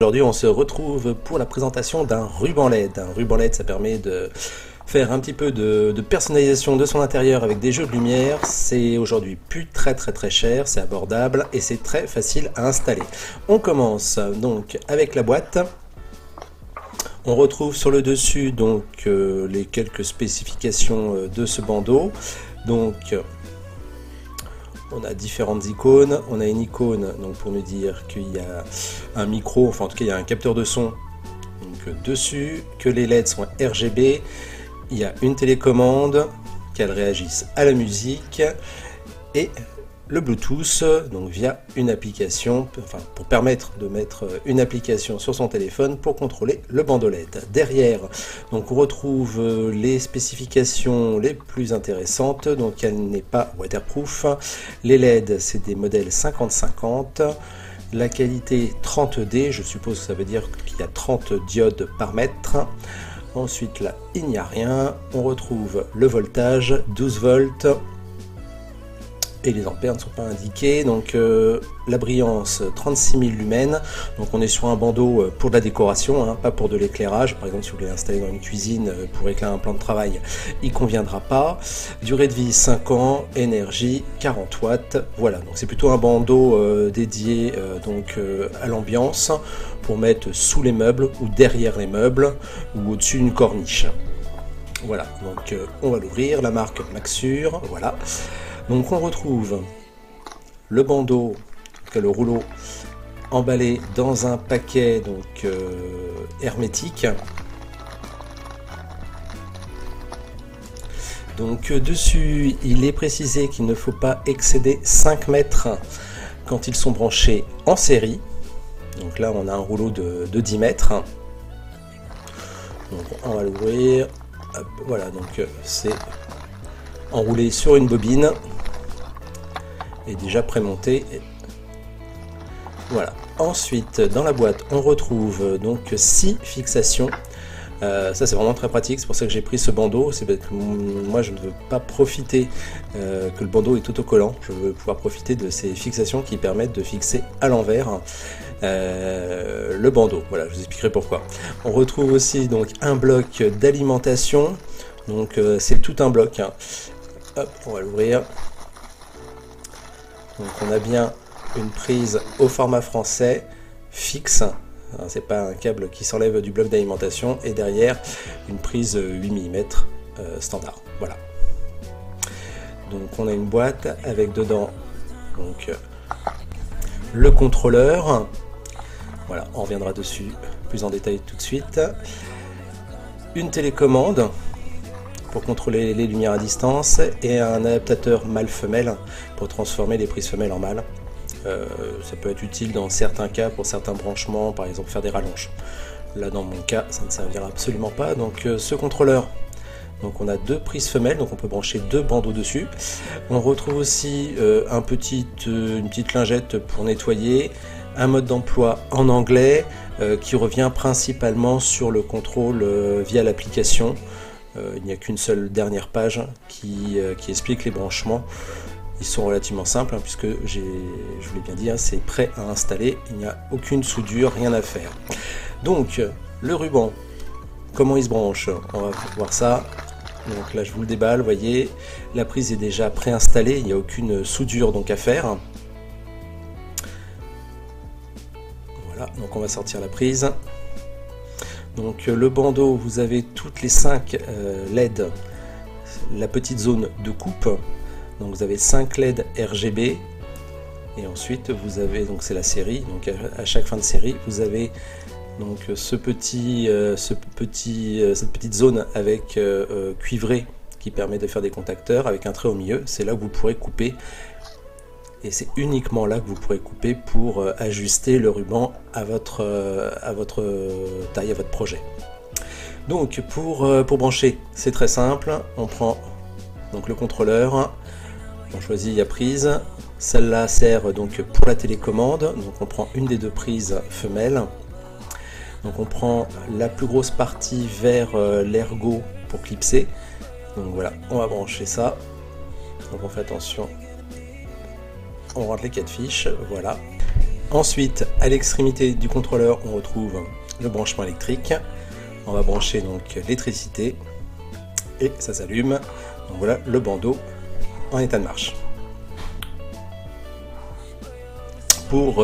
Aujourd'hui, on se retrouve pour la présentation d'un ruban LED. Un ruban LED, ça permet de faire un petit peu de personnalisation de son intérieur avec des jeux de lumière. C'est aujourd'hui plus très cher, c'est abordable et c'est très facile à installer. On commence donc avec la boîte. On retrouve sur le dessus donc les quelques spécifications de ce bandeau. Donc on a différentes icônes, on a une icône donc pour nous dire qu'il y a un micro, enfin en tout cas il y a un capteur de son donc, dessus, que les LED sont RGB, il y a une télécommande, qu'elle réagisse à la musique et le Bluetooth, donc via une application, enfin pour permettre de mettre une application sur son téléphone pour contrôler le bandeau LED. Derrière, donc on retrouve les spécifications les plus intéressantes, donc elle n'est pas waterproof. Les LED, c'est des modèles 50-50. La qualité 30D, je suppose que ça veut dire qu'il y a 30 diodes par mètre. Ensuite là, il n'y a rien. On retrouve le voltage, 12 volts. Et les ampères ne sont pas indiqués, donc la brillance 36 000 lumens, donc on est sur un bandeau pour de la décoration, hein, pas pour de l'éclairage. Par exemple si vous voulez l'installer dans une cuisine pour éclairer un plan de travail, il ne conviendra pas. Durée de vie 5 ans, énergie 40 watts, voilà, donc c'est plutôt un bandeau dédié à l'ambiance, pour mettre sous les meubles ou derrière les meubles ou au-dessus d'une corniche. Voilà, donc on va l'ouvrir, la marque Maxure, voilà. Donc on retrouve le bandeau, le rouleau emballé dans un paquet donc hermétique. Donc dessus il est précisé qu'il ne faut pas excéder 5 mètres quand ils sont branchés en série. Donc là on a un rouleau de 10 mètres. Donc on va l'ouvrir. Voilà, donc c'est enroulé sur une bobine et déjà prémonté. Voilà. Ensuite, dans la boîte, on retrouve donc 6 fixations. Ça c'est vraiment très pratique, c'est pour ça que j'ai pris ce bandeau. C'est parce que moi je ne veux pas profiter que le bandeau est autocollant. Je veux pouvoir profiter de ces fixations qui permettent de fixer à l'envers le bandeau. Voilà, je vous expliquerai pourquoi. On retrouve aussi donc un bloc d'alimentation. Donc c'est tout un bloc. Hein. Hop, on va l'ouvrir. Donc on a bien une prise au format français fixe. C'est pas un câble qui s'enlève du bloc d'alimentation. Et derrière une prise 8 mm standard. Voilà. Donc on a une boîte avec dedans donc le contrôleur. Voilà, on reviendra dessus plus en détail tout de suite. Une télécommande pour contrôler les lumières à distance et un adaptateur mâle-femelle pour transformer les prises femelles en mâles. Ça peut être utile dans certains cas pour certains branchements, par exemple faire des rallonges. Là dans mon cas ça ne servira absolument pas. Donc ce contrôleur, donc on a 2 prises femelles, donc on peut brancher 2 bandeaux dessus. On retrouve aussi une petite lingette pour nettoyer, un mode d'emploi en anglais qui revient principalement sur le contrôle via l'application. Il n'y a qu'une seule dernière page qui explique les branchements. Ils sont relativement simples hein, puisque je vous l'ai bien dit, hein, c'est prêt à installer. Il n'y a aucune soudure, rien à faire. Donc le ruban, comment il se branche? On va voir ça. Donc là je vous le déballe, vous voyez, la prise est déjà préinstallée, il n'y a aucune soudure donc à faire. Voilà, donc on va sortir la prise. Donc le bandeau, vous avez toutes les 5 LED, la petite zone de coupe. Donc vous avez 5 LED RGB et ensuite vous avez, donc c'est la série, donc à chaque fin de série vous avez donc cette petite zone avec cuivré qui permet de faire des contacteurs avec un trait au milieu. C'est là où vous pourrez couper. Et c'est uniquement là que vous pourrez couper pour ajuster le ruban à votre taille, à votre projet. Donc pour brancher, c'est très simple. On prend donc le contrôleur, on choisit la prise. Celle-là sert donc pour la télécommande. Donc on prend une des 2 prises femelles. Donc on prend la plus grosse partie vers l'ergot pour clipser. Donc voilà, on va brancher ça. Donc on fait attention. On rentre les 4 fiches, voilà. Ensuite, à l'extrémité du contrôleur, on retrouve le branchement électrique. On va brancher donc l'électricité et ça s'allume. Donc voilà le bandeau en état de marche. Pour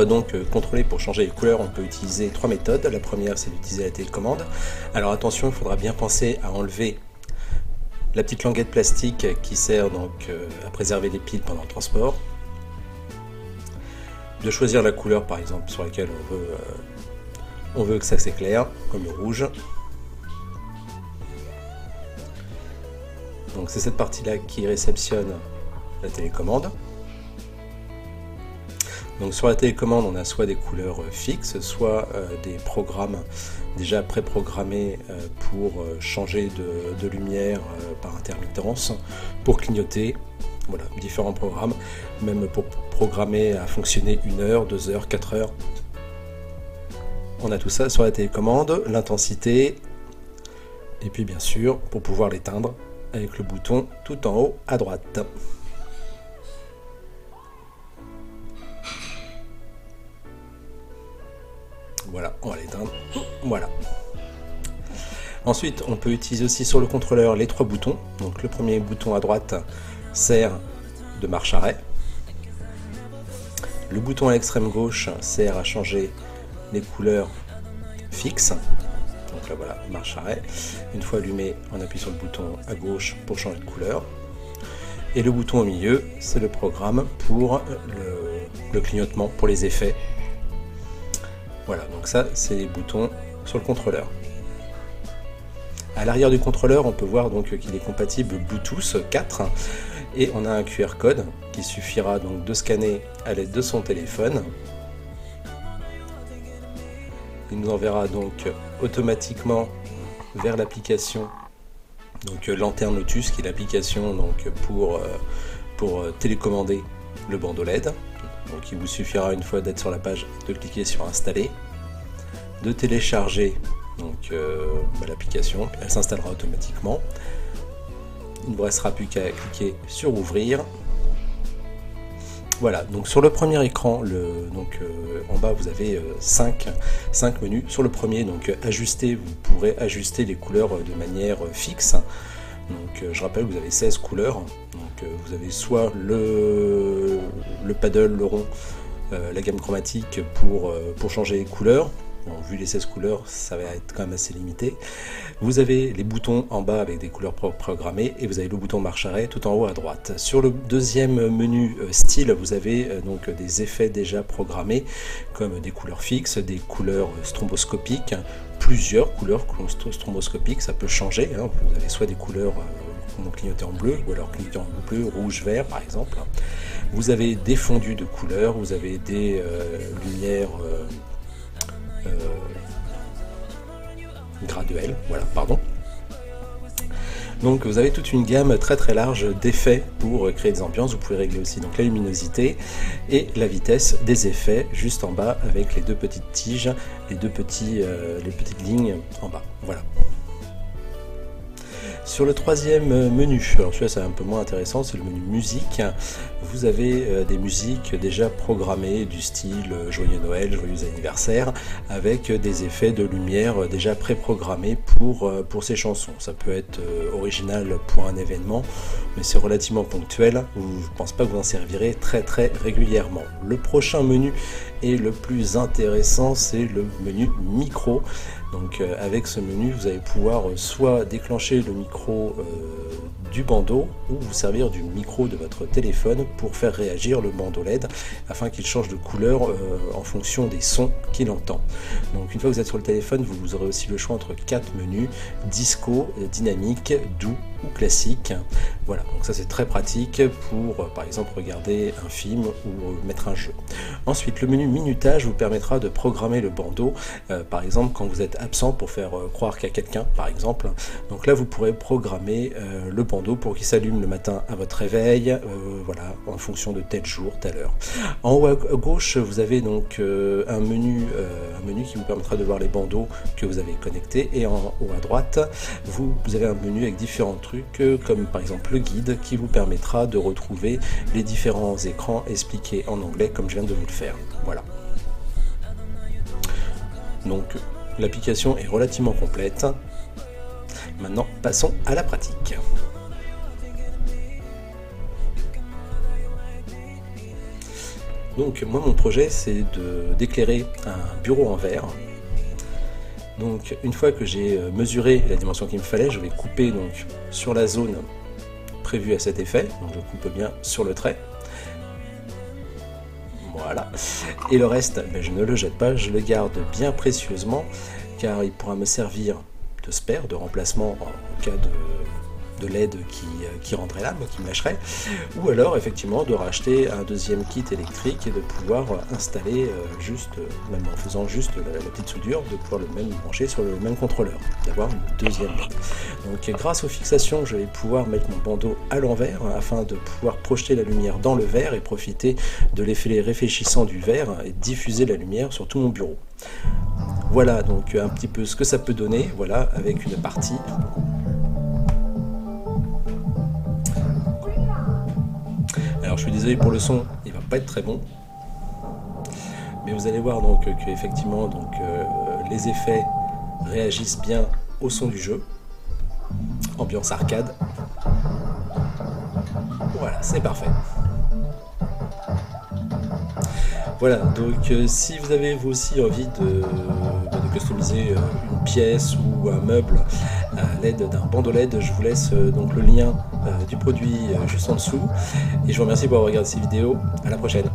contrôler, pour changer les couleurs, on peut utiliser 3 méthodes. La première, c'est d'utiliser la télécommande. Alors attention, il faudra bien penser à enlever la petite languette plastique qui sert donc à préserver les piles pendant le transport. De choisir la couleur par exemple sur laquelle on veut que ça s'éclaire, comme le rouge. Donc c'est cette partie-là qui réceptionne la télécommande. Donc sur la télécommande, on a soit des couleurs fixes, soit des programmes déjà préprogrammés pour changer de lumière par intermittence, pour clignoter. Voilà, différents programmes, même pour programmer à fonctionner 1 heure, 2 heures, 4 heures. On a tout ça sur la télécommande, l'intensité, et puis bien sûr, pour pouvoir l'éteindre, avec le bouton tout en haut à droite. Voilà, on va l'éteindre. Voilà. Ensuite, on peut utiliser aussi sur le contrôleur les 3 boutons. Donc le premier bouton à droite sert de marche arrêt. Le bouton à l'extrême gauche sert à changer les couleurs fixes. Donc là voilà, marche arrêt. Une fois allumé, on appuie sur le bouton à gauche pour changer de couleur. Et le bouton au milieu, c'est le programme pour le clignotement, pour les effets. Voilà, donc ça c'est les boutons sur le contrôleur. À l'arrière du contrôleur, on peut voir donc qu'il est compatible Bluetooth 4 et on a un QR code qui suffira donc de scanner à l'aide de son téléphone. Il nous enverra donc automatiquement vers l'application donc Lanterne Lotus, qui est l'application donc pour télécommander le bandeau LED. Donc il vous suffira une fois d'être sur la page de cliquer sur installer, de télécharger donc l'application, elle s'installera automatiquement. Il ne vous restera plus qu'à cliquer sur ouvrir. Voilà, donc sur le premier écran, en bas vous avez 5 menus. Sur le premier, donc ajuster, vous pourrez ajuster les couleurs de manière fixe. Donc je rappelle, vous avez 16 couleurs. Donc vous avez soit le paddle, le rond, la gamme chromatique pour changer les couleurs. Bon, vu les 16 couleurs, ça va être quand même assez limité. Vous avez les boutons en bas avec des couleurs programmées et vous avez le bouton marche arrêt tout en haut à droite. Sur le deuxième menu style, vous avez donc des effets déjà programmés comme des couleurs fixes, des couleurs stromboscopiques, plusieurs couleurs stromboscopiques, ça peut changer. Hein. Vous avez soit des couleurs qui vont clignoter en bleu ou alors clignoter en bleu, rouge, vert par exemple. Vous avez des fondus de couleurs, vous avez des lumières graduelle, voilà, pardon. Donc vous avez toute une gamme très très large d'effets pour créer des ambiances. Vous pouvez régler aussi donc la luminosité et la vitesse des effets juste en bas avec les 2 petites tiges, les petites lignes en bas. Voilà. Sur le troisième menu, alors celui-là c'est un peu moins intéressant, c'est le menu musique. Vous avez des musiques déjà programmées du style Joyeux Noël, Joyeux Anniversaire, avec des effets de lumière déjà préprogrammés pour ces chansons. Ça peut être original pour un événement, mais c'est relativement ponctuel. Je ne pense pas que vous en servirez très très régulièrement. Le prochain menu est le plus intéressant, c'est le menu micro. Donc avec ce menu, vous allez pouvoir soit déclencher le micro du bandeau ou vous servir du micro de votre téléphone pour faire réagir le bandeau LED afin qu'il change de couleur en fonction des sons qu'il entend. Donc une fois que vous êtes sur le téléphone, vous aurez aussi le choix entre 4 menus: disco, dynamique, doux ou classique. Voilà, donc ça c'est très pratique pour par exemple regarder un film ou mettre un jeu. Ensuite, le menu minutage vous permettra de programmer le bandeau, par exemple quand vous êtes absent pour faire croire qu'il y a quelqu'un par exemple. Donc là vous pourrez programmer le bandeau pour qu'il s'allume le matin à votre réveil, voilà, en fonction de tel jour, telle heure. En haut à gauche, vous avez donc un menu qui vous permettra de voir les bandeaux que vous avez connectés, et en haut à droite, vous avez un menu avec différents trucs, comme par exemple le guide qui vous permettra de retrouver les différents écrans expliqués en anglais comme je viens de vous le faire. Voilà. Donc l'application est relativement complète. Maintenant, passons à la pratique. Donc moi mon projet c'est d'éclairer un bureau en verre. Donc une fois que j'ai mesuré la dimension qu'il me fallait, je vais couper donc sur la zone prévue à cet effet. Donc je coupe bien sur le trait. Voilà. Et le reste, je ne le jette pas, je le garde bien précieusement car il pourra me servir de spare, de remplacement en cas de LED qui rendrait l'âme, qui me lâcherait, ou alors effectivement de racheter un deuxième kit électrique et de pouvoir installer même en faisant juste la petite soudure, de pouvoir le même brancher sur le même contrôleur, d'avoir une deuxième LED. Donc grâce aux fixations, je vais pouvoir mettre mon bandeau à l'envers afin de pouvoir projeter la lumière dans le verre et profiter de l'effet réfléchissant du verre et diffuser la lumière sur tout mon bureau. Voilà donc un petit peu ce que ça peut donner, voilà, avec une partie. Alors je suis désolé pour le son, il va pas être très bon, mais vous allez voir donc qu'effectivement les effets réagissent bien au son du jeu. Ambiance arcade. Voilà, c'est parfait. Voilà, donc si vous avez vous aussi envie de customiser une pièce ou un meuble à l'aide d'un bandeau LED, je vous laisse donc le lien du produit juste en dessous. Et je vous remercie pour avoir regardé cette vidéo. À la prochaine.